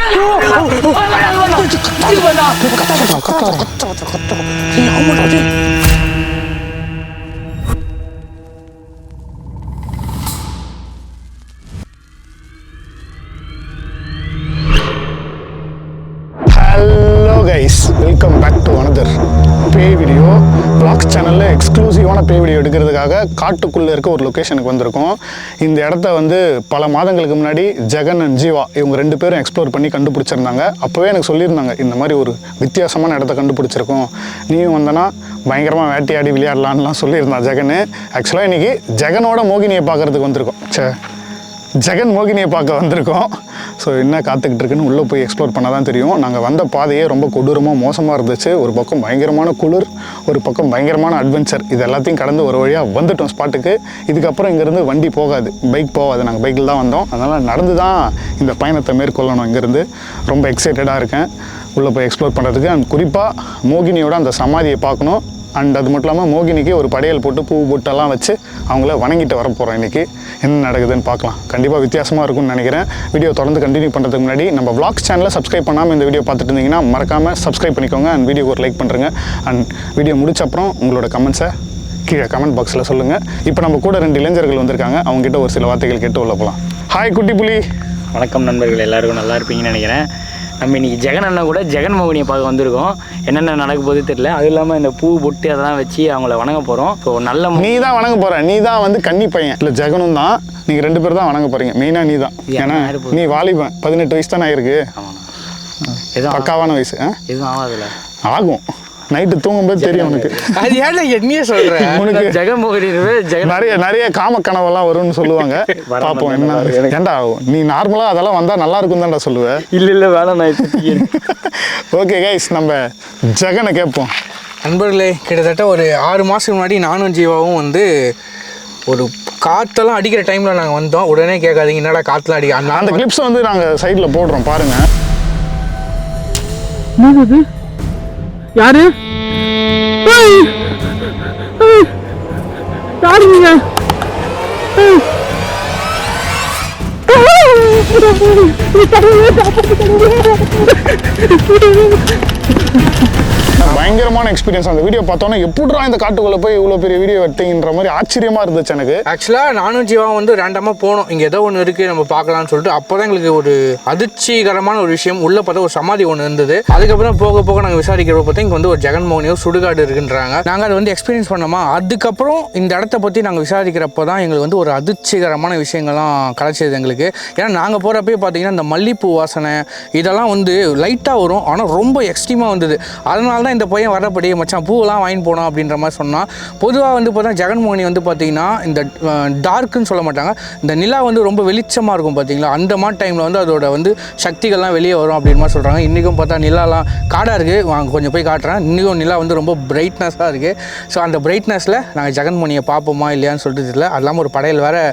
Hello guys, welcome back to another pay video. Vlogs சேனலில் எக்ஸ்க்ளூசிவான பே video எடுக்கிறதுக்காக காட்டுக்குள்ளே இருக்க ஒரு லொக்கேஷனுக்கு வந்திருக்கோம். இந்த இடத்த வந்து பல மாதங்களுக்கு முன்னாடி ஜெகன் அண்ட் ஜீவா இவங்க 2 பேரும் எக்ஸ்ப்ளோர் பண்ணி கண்டுபிடிச்சிருந்தாங்க. அப்போவே எனக்கு சொல்லியிருந்தாங்க, இந்த மாதிரி ஒரு வித்தியாசமான இடத்த கண்டுபிடிச்சிருக்கோம், நீயும் வந்தனா பயங்கரமாக வேட்டையாடி விளையாடலான்லாம் சொல்லியிருந்தான் ஜெகன். ஆக்சுவலாக இன்றைக்கி ஜெகனோட மோகினியை பார்க்குறதுக்கு வந்திருக்கோம். ஜெகன் மோகினியை பார்க்க வந்திருக்கோம். ஸோ என்ன காத்துக்கிட்டு இருக்குன்னு உள்ளே போய் எக்ஸ்ப்ளோர் பண்ணால் தான் தெரியும். நாங்கள் வந்த பாதையே ரொம்ப கொடூரமாக மோசமாக இருந்துச்சு. ஒரு பக்கம் பயங்கரமான குளிர், ஒரு பக்கம் பயங்கரமான அட்வென்ச்சர். இது எல்லாத்தையும் கடந்து ஒரு வழியாக வந்துட்டோம் ஸ்பாட்டுக்கு. இதுக்கப்புறம் இங்கேருந்து வண்டி போகாது, பைக் போகாது. நாங்கள் பைக்கில் தான் வந்தோம். அதனால் நடந்து தான் இந்த பயணத்தை மேற்கொள்ளணும். இங்கேருந்து ரொம்ப எக்ஸைட்டடாக இருக்கேன் உள்ளே போய் எக்ஸ்ப்ளோர் பண்ணுறதுக்கு. அண்ட் குறிப்பாக மோகினியோட அந்த சமாதியை பார்க்கணும். அண்ட் அது மட்டும் இல்லாமல் மோகினிக்கு ஒரு படையல் போட்டு பூ பொட்டெல்லாம் வச்சு அவங்கள வணங்கிட்டு வர போகிறோம். இன்றைக்கி என்ன நடக்குதுன்னு பார்க்கலாம். கண்டிப்பாக வித்தியாசமாக இருக்கும்னு நினைக்கிறேன். வீடியோ தொடர்ந்து கண்டினியூ பண்ணுறதுக்கு முன்னாடி நம்ம வ்ளாக்ஸ் சேனலை சப்ஸ்கிரைப் பண்ணாமல் இந்த வீடியோ பார்த்துட்டு இருந்தீங்கன்னா மறக்காமல் சப்ஸ்கிரைப் பண்ணிக்கோங்க. அண்ட் வீடியோக்கு ஒரு லைக் பண்ணுறேங்க. அண்ட் வீடியோ முடிச்ச அப்புறம் உங்களோட கமெண்ட்ஸை கீழே கமெண்ட் பாக்ஸில் சொல்லுங்கள். இப்போ நம்ம கூட 2 இளைஞர்கள் வந்திருக்காங்க. அவங்ககிட்ட ஒரு சில வார்த்தைகள் கேட்டு உள்ள போகலாம். ஹாய் குட்டி புலி. வணக்கம் நண்பர்கள், எல்லாருக்கும் நல்லா இருப்பீங்கன்னு நினைக்கிறேன். நம்ம இன்றைக்கி ஜெகன் அண்ணா கூட ஜெகன் மோகினியை பார்க்க வந்திருக்கோம். என்னென்ன நடக்க போது தெரியல. அதுவும் இல்லாமல் இந்த பூ பொட்டு அதெல்லாம் வச்சு அவங்கள வணங்க போகிறோம். ஸோ நல்ல நீ தான் வணங்க போகிற, நீ தான் வந்து கன்னி பையன். இல்லை ஜெகனும் தான், நீங்கள் 2 பேர் தான் வணங்க போகிறீங்க. மெயினாக நீ தான். ஏன்னா நீ வாலிபன், 18 வயசு தானே ஆயிருக்கு. எதுவும் பக்காவான வயசு. எதுவும் ஆகாதுல்ல? ஆகும். நைட்டு தூங்கும்போது தெரியும் உனக்கு. அது ஏன் என்னையே சொல்கிறேன், உனக்கு ஜெகன் மோகினி நிறைய காம கனவெல்லாம் வரும்னு சொல்லுவாங்க. பார்ப்போம் என்ன. ஏண்டா நீ நார்மலாக அதெல்லாம் வந்தால் நல்லா இருக்கும் தான்டா சொல்லுவேன். இல்லை வேணாம் நான். ஓகே கைஸ், நம்ம ஜெகனை கேட்போம். நண்பர்களே, கிட்டத்தட்ட ஒரு 6 மாதத்துக்கு முன்னாடி நானும் ஜீவாவும் வந்து ஒரு காற்றெல்லாம் அடிக்கிற டைமில் நாங்கள் வந்தோம். உடனே கேட்காதீங்க என்னடா காற்றுலாம் அடிக்க. அந்த கிளிப்ஸ் வந்து நாங்கள் சைடில் போடுறோம் பாருங்க. யாரு யாருங்க? பயங்கரமான எக்ஸ்பீரியன்ஸ். அந்த வீடியோ பார்த்தோன்னா எப்படிடா இந்த காட்டுக்குள்ளே போய் இவ்வளோ பெரிய வீடியோ எடுத்தீங்கன்ற மாதிரி ஆச்சரியமாக இருந்துச்சு எனக்கு. ஆக்சுவலாக நானும் ஜீவா வந்து ரேண்டமாக போனோம். இங்கே ஏதோ ஒன்று இருக்குது நம்ம பார்க்கலான்னு சொல்லிட்டு. அப்போ தான் எங்களுக்கு ஒரு அதிர்ச்சிகரமான ஒரு விஷயம். உள்ளே பார்த்தா ஒரு சமாதி ஒன்று இருந்தது. அதுக்கப்புறம் போக போக நாங்கள் விசாரிக்கிறப்ப பார்த்தா இங்கே வந்து ஒரு ஜெகன் மோகினியோ சுடுகாடு இருக்குன்றாங்க. நாங்கள் அதை வந்து எக்ஸ்பீரியன்ஸ் பண்ணோமா. அதுக்கப்புறம் இந்த இடத்த பற்றி நாங்கள் விசாரிக்கிறப்போ தான் எங்களுக்கு வந்து ஒரு அதிர்ச்சிகரமான விஷயங்கள்லாம் கிடைச்சது எங்களுக்கு. ஏன்னா நாங்கள் போகிறப்பே பார்த்தீங்கன்னா இந்த மல்லிப்பூ வாசனை இதெல்லாம் வந்து லைட்டாக வரும், ஆனால் ரொம்ப எக்ஸ்ட்ரீமாக வந்தது. அதனால தான் இந்த பையன் வரப்படி மச்சான் பூவெல்லாம் வாங்கிட்டு போனோம் அப்படின்ற மாதிரி சொன்னால். பொதுவாக வந்து பார்த்தா ஜெகன் மோகினி வந்து பார்த்தீங்கன்னா இந்த டார்க்குன்னு சொல்ல மாட்டாங்க, இந்த நிலா வந்து ரொம்ப வெளிச்சமாக இருக்கும் பார்த்தீங்களா. அந்த மாதிரி டைமில் வந்து அதோட வந்து சக்திகள்லாம் வெளியே வரும் அப்படின்னு மாதிரி சொல்கிறாங்க. இன்றைக்கும் பார்த்தா நிலாலாம் காடாக இருக்குது, வாங்க கொஞ்சம் போய் காட்டுறேன். இன்றைக்கும் நிலா வந்து ரொம்ப பிரைட்னஸாக இருக்குது. ஸோ அந்த பிரைட்னஸில் நாங்கள் ஜெகன் மோகினியை பார்ப்போமா இல்லையான்னு சொல்லிட்டு தெரியல. அது இல்லாமல் ஒரு படையல் வேறு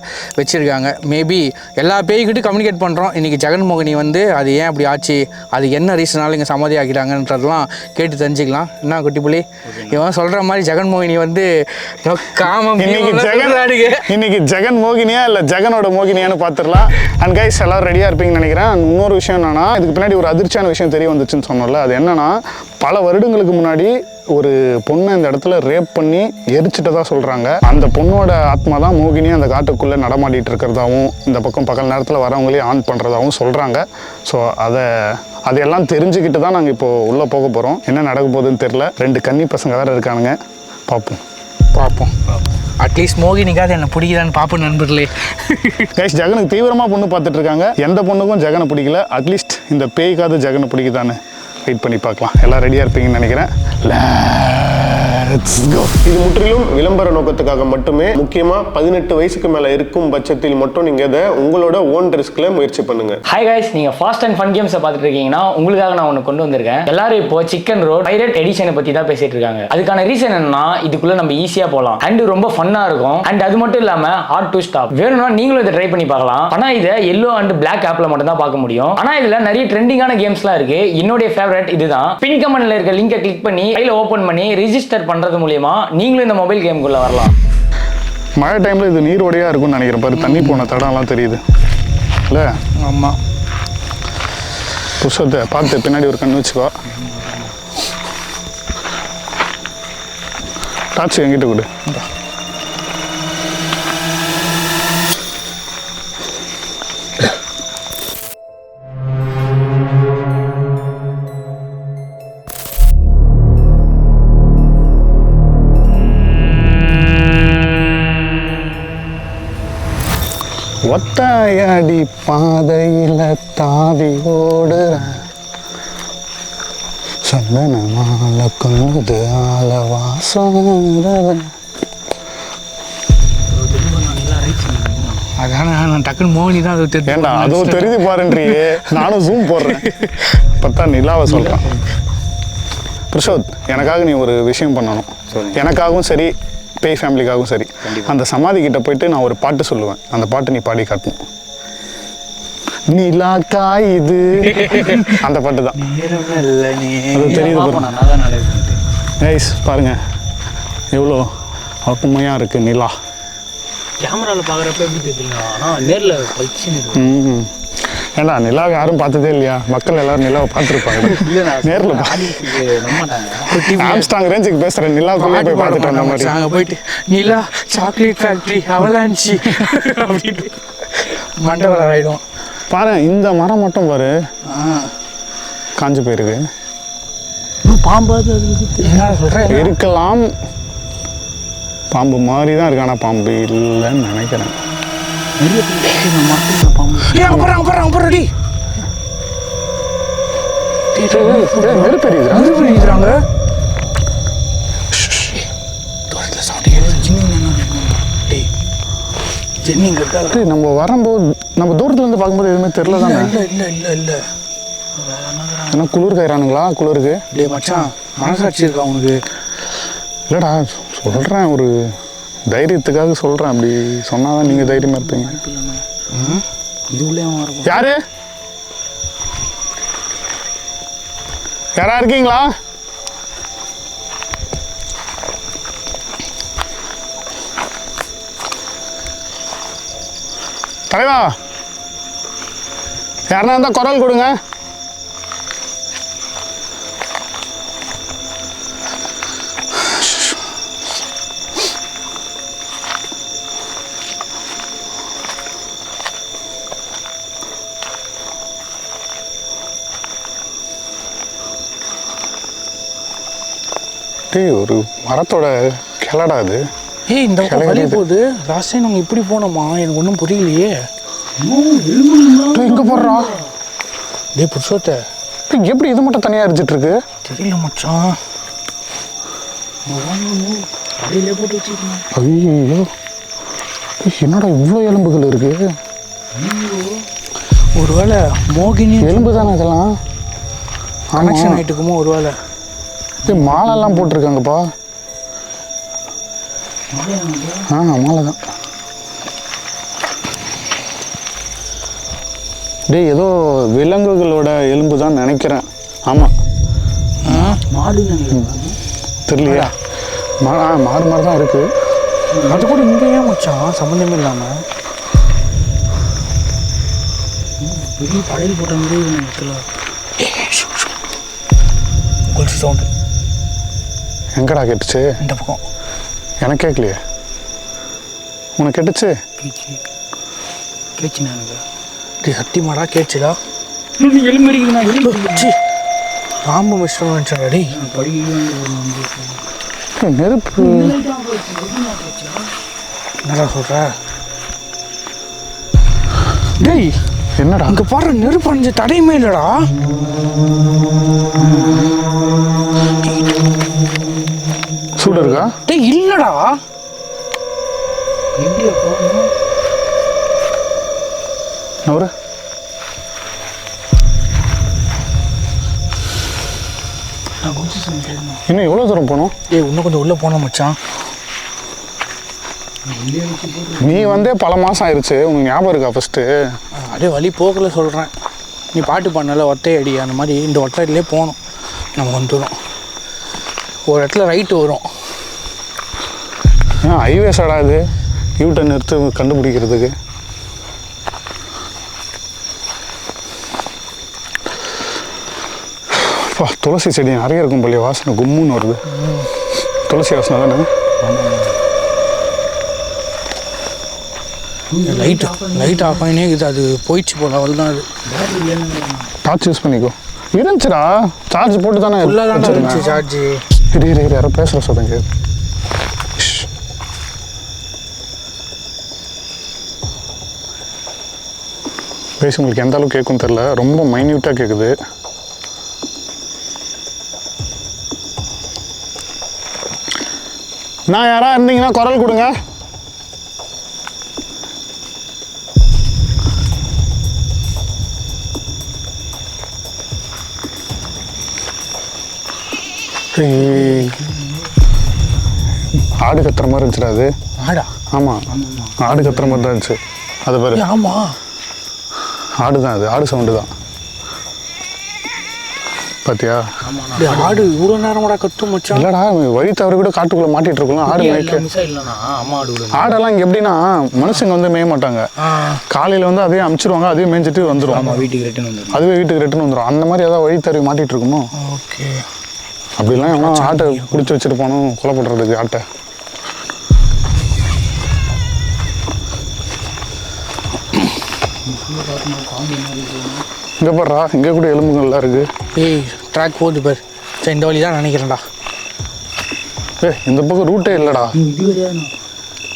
வச்சுருக்காங்க. மேபி எல்லா பேய்கிட்டும் கம்யூனிகேட் பண்ணுறோம். இன்றைக்கி ஜெகன் மோகினி வந்து அது ஏன் அப்படி ஆச்சு, அது என்ன ரீசனால இங்கே சமாதி ஆக்கிட்டாங்கன்றதெல்லாம் கேட்டு தெரிஞ்சுக்கலாம். என்ன குட்டி புலி, இவன் சொல்ற மாதிரி ஜெகன் மோகினி வந்து காமம். இன்னைக்கு ஜெகன் மோகினியா இல்லை ஜெகனோட மோகினியான்னு பார்த்துடலாம். அண்ட் கைஸ் எல்லாரும் ரெடியாக இருப்பீங்கன்னு நினைக்கிறேன். இன்னொரு விஷயம் என்னன்னா, இதுக்கு பின்னாடி ஒரு அதிர்ச்சியான விஷயம் தெரிய வந்துச்சுன்னு சொன்னோம்ல. அது என்னன்னா, பல வருடங்களுக்கு முன்னாடி ஒரு பொண்ணை இந்த இடத்துல ரேப் பண்ணி எரிச்சிட்டதா சொல்கிறாங்க. அந்த பொண்ணோட ஆத்மா தான் மோகினி அந்த காட்டுக்குள்ளே நடமாடிட்டு இருக்கிறதாவும் இந்த பக்கம் பகல் நேரத்தில் வரவங்களே ஆன் பண்ணுறதாகவும் சொல்கிறாங்க. ஸோ அதையெல்லாம் தெரிஞ்சுக்கிட்டு தான் நாங்கள் இப்போது உள்ளே போக போகிறோம். என்ன நடக்க போகுதுன்னு தெரில. 2 கன்னி பசங்க வேறு இருக்கானுங்க. பார்ப்போம். அட்லீஸ்ட் மோகினிக்காவது என்ன பிடிக்குதான்னு பார்ப்போம் நண்பர்களே. கைஸ், ஜெகனுக்கு தீவிரமாக பொண்ணு பார்த்துட்டு இருக்காங்க. எந்த பொண்ணுக்கும் ஜெகனை பிடிக்கல. அட்லீஸ்ட் இந்த பேய்க்காவது ஜெகனை பிடிக்குதான்னு வெயிட் பண்ணி பார்க்கலாம். எல்லாம் ரெடியாக இருப்பீங்கன்னு நினைக்கிறேன். இது முற்றிலும் விளம்பர நோக்கத்துக்காக மட்டுமே. முக்கியமா 18 வயசுக்கு மேல இருக்கும் பட்சத்தில் மட்டும் நீங்க இதை உங்களோட ஓன் ரிஸ்க்ல முயற்சி பண்ணுங்க. ஹாய் கைஸ், நீங்க ஃபாஸ்ட் அண்ட் ஃபன் கேம்ஸை பார்த்துட்டு இருக்கீங்கன்னா உங்களுக்காக நான் ஒன்று கொண்டு வந்திருக்கேன். எல்லாரும் இப்போ சிக்கன் ரோட் பைரட் எடிஷனை பத்தி தான் பேசிட்டு இருக்காங்க. அதுக்கான ரீசன் என்னன்னா, இதுக்குள்ள நம்ம ஈஸியா போகலாம் அண்ட் ரொம்ப ஃபன்னா இருக்கும். அண்ட் அது மட்டும் இல்லாம ஹார்ட் டு ஸ்டாப். வேணும்னா நீங்களும் இதை ட்ரை பண்ணி பார்க்கலாம். ஆனா இதை எல்லோ அண்ட் பிளாக் ஆப்ல மட்டும் தான் பார்க்க முடியும். ஆனா இதுல நிறைய ட்ரெண்டிங்கான கேம்ஸ்லாம் இருக்கு. என்னுடைய ஃபேவரட் இதுதான். பின் கமெண்ட்ல இருக்க லிங்கை கிளிக் பண்ணி ஃபைலை ஓபன் பண்ணி ரெஜிஸ்டர் பண்றது மூலமா நீங்களும் இந்த மொபைல் கேமுக்குள்ள வரலாம். மழை டைம்ல இது நீரோடையா இருக்கும்னு நினைக்கிறேன். பாரு, தண்ணி போன தடம்லாம் தெரியுது இல்ல? ஆமா. புருஷத்தை பார்த்து பின்னாடி ஒரு கண்ணு வச்சுக்கோ. டார்ச் என்கிட்ட கொடு. ஒத்தையடி பாதையில தாவி ஓடுற சந்தன மாலை கொண்டு ஆல வாசம். அதான நான் டக்குன்னு மோகினி தான் அது ஏண்டா அதுவும் தெரிஞ்சு பாருன்றியே, நானும் ஜூம் போடுறேன். இப்போத்தான் நிலாவை சொல்கிறேன். பிரசோத், எனக்காக நீ ஒரு விஷயம் பண்ணணும். எனக்காகவும் சரி, பேய் ஃபேமிலிக்காகவும் சரி. அந்த சமாதி கிட்ட போயிட்டு நான் ஒரு பாட்டு சொல்லுவேன். அந்த பாட்டு நீ பாடி காட்டணும். நிலா காயுது, அந்த பாட்டு தான். அது தெரியுது கைஸ், பாருங்க எவ்வளோ அற்புமையாக இருக்குது நிலா. கேமராவில் பார்க்குறப்ப எப்படி தெரியல, ஆனால் நேரில் பளிச்சுன்னு. ஏண்டா நிலாவை யாரும் பார்த்ததே இல்லையா? மக்கள் எல்லாரும் நிலாவை பார்த்துருப்பாங்க. நேரில் ஆம்ஸ்டாங் ரேஞ்சுக்கு பேசுகிறேன். நிலாவுக்குள்ளே போய் பார்த்துட்டு வந்த மாதிரி அங்கே போயிட்டு நிலா சாக்லேட் ஃபேக்ட்ரி அவலாஞ்சி அப்படின்னு மண்டபம் ஆகிடும். பாரு, இந்த மரம் மட்டும் பாரு காஞ்சு போயிருக்கு. பாம்பாது என்ன சொல்கிறேன்? இருக்கலாம், பாம்பு மாதிரி தான் இருக்கு. ஆனால் பாம்பு இல்லைன்னு நினைக்கிறேன். நம்ம வரும்போது நம்ம தூரத்துல இருந்து பார்க்கும்போது எதுவுமே தெரியல தானே. ஏன்னா குளிர் கைறானுங்களா? குளிருக்கு டே மச்சான், மனசாட்சி இருக்கா உனக்கு? இல்லைடா, சொல்கிறேன், ஒரு தைரியத்துக்காக சொல்கிறேன். அப்படி சொன்னாதான் நீங்கள் தைரியமாக இருப்பீங்க. இது உள்ளே யாரு யாரா இருக்கீங்களா? தலைவா, யாருன்னா இருந்தால் குரல் கொடுங்க. ஒரு மரத்தோட கிளடா அது. ஏய், இந்த வழி போகுது. லாஸ்ட் டைம் நாங்கள் இப்படி போனோமா? எனக்கு ஒன்றும் புரியலையே. எங்கே போடுறா? டே புருஷோத்தை, எப்படி இது மட்டும் தனியாக எரிஞ்சிட்டு இருக்கு? தெரியல மச்சான். அப்படியே போட்டு வச்சுருக்கேன். ஐயோ, என்னடா இவ்வளோ எலும்புகள் இருக்கு? ஒருவேளை மோகினி எலும்பு தானே இதெல்லாம்? கனெக்ஷன் ஆகிட்டுக்குமோ ஒருவேளை. மாலைலாம் போட்டிருக்காங்கப்பா. மாலை தான். டேய், ஏதோ விலங்குகளோட எலும்பு தான் நினைக்கிறேன். ஆமாம், மாடு தெரியலையா? மாடு மாதிரி தான் இருக்கு. அது கூட இங்கே ஏன் மச்சான் சம்மந்தமே இல்லாமல் பெரிய படையில் போட்ட மாதிரி கொலுசு சவுண்டு எங்கடா கேட்டுச்சு? இந்த பக்கம். எனக்கு கேட்கலையே. உனக்கு கேட்டுச்சு? கேச்சு நானுங்க. டே சத்தியமாடா கேட்சுடா. எலும்பு எலும்பு பாம்பு மிஸ்டர் நினச்சாடி. நெருப்பு என்னடா சொல்கிற? டேய், என்னடா அங்கே பாரு, நெருப்பு அணிஞ்ச தடையுமே இல்லைடா. சூடு இருக்கா? டேய் இல்லைடா. அவரு இன்னும் எவ்வளோ தூரம் போகணும்? ஏய், இன்னும் கொஞ்சம் உள்ளே போனோம் மச்சான். நீ வந்தே பல மாதம் ஆயிடுச்சு. உனக்கு ஞாபகம் இருக்கா ஃபஸ்ட்டு? அப்படியே வழி போகல சொல்கிறேன். நீ பாட்டு பண்ணல ஒத்தை அடி, அந்த மாதிரி இந்த ஒத்தையிலே போகணும். நம்ம வந்துடும் ஒரு இடத்துல ரைட்டு வரும். ஹைவே சைடா இது? யூட்டன் எடுத்து கண்டுபிடிக்கிறதுக்கு வா, துளசி செடி நிறைய இருக்கும் போலியே, வாசனை கும்முன்னு வருது. துளசி வாசனை தானே? லைட் ஆஃப் ஆகினே இருக்குது, அது போயிடுச்சு போல, அவள் தான் அது. டார்ச் யூஸ் பண்ணிக்கோ. இருந்துச்சுடா, சார்ஜ் போட்டு தானே ஃபுல்லாக தான் இருந்துச்சு சார்ஜ். இரு யாரோ பேசுகிற சத்தம் கேட்குது. பேசி உங்களுக்கு எந்த அளவுக்கு கேட்கும் தெரில, ரொம்ப மைன்யூட்டாக கேட்குது. நான் யாராக இருந்தீங்கன்னா குரல் கொடுங்க. ஆடு கத்துற மாதிரி இருந்துச்சுடா அது. ஆடா? ஆமாம், ஆடு கத்துற மாதிரி தான் இருந்துச்சு. அது பாரு. ஆமாம், ஆடு தான், அது ஆடு சவுண்டு தான். பார்த்தியா? ஆடு இவ்வளோ நேரமாடா கத்தும் மச்சான். இல்லைடா, வழி தவறி கூட காட்டுக்குள்ளே மாட்டிகிட்டு இருக்கலாம். ஆடு மேய்க்க இல்லைண்ணா அம்மா ஆடு விடுங்க. ஆடெல்லாம் இங்கே எப்படின்னா மனுஷங்க வந்து மேய மாட்டாங்க. காலையில் வந்து அதையும் அமுச்சிடுவாங்க, அதையும் மேய்ஞ்சிட்டு வந்துடும். ஆமாம், வீட்டுக்கு ரிட்டன் வந்துடும். அதுவே வீட்டுக்கு ரிட்டன் வந்துடும். அந்த மாதிரி ஏதாவது வழி தவறி மாட்டிகிட்டு இருக்குமோ. ஓகே. அப்படிலாம் எவனா ஆட்டை பிடிச்சி வச்சுட்டு போனோம் கொலை பண்ணுறதுக்கு ஆட்டை. இங்கே பாடுறா, இங்கே கூட எலும்புகள்லாம் இருக்குது. ஏய், ட்ராக் போகுது பாரு. சரி, இந்த வழி தான் நினைக்கிறேன்டா. இந்த பக்கம் ரூட்டே இல்லைடா.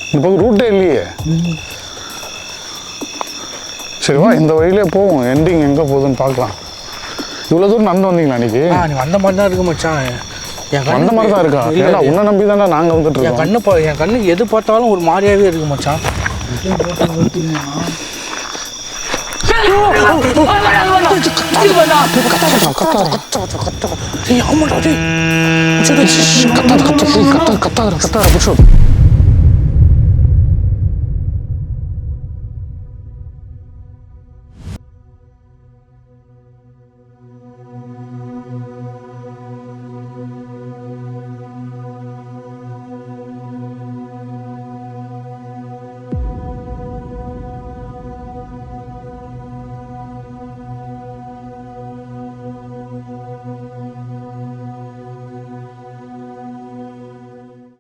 இந்த பக்கம் ரூட்டே இல்லையே. சரி வா, இந்த வழியிலே போவோம். எண்டிங் எங்கே போகுதுன்னு பார்க்கலாம். இவ்வளோ தூரம் நடந்து வந்தீங்களா அன்றைக்கி? நீ வந்த மாதிரி தான் இருக்கு மச்சான். அந்த மாதிரி தான் இருக்கா? ஏன்னா உன்னை நம்பி தானே நாங்கள் வந்துட்டு இருக்கோம். என் கண்ணுக்கு எது பார்த்தாலும் ஒரு மாதிரியாவே இருக்கு மச்சான். கத்தாத புருஷன்.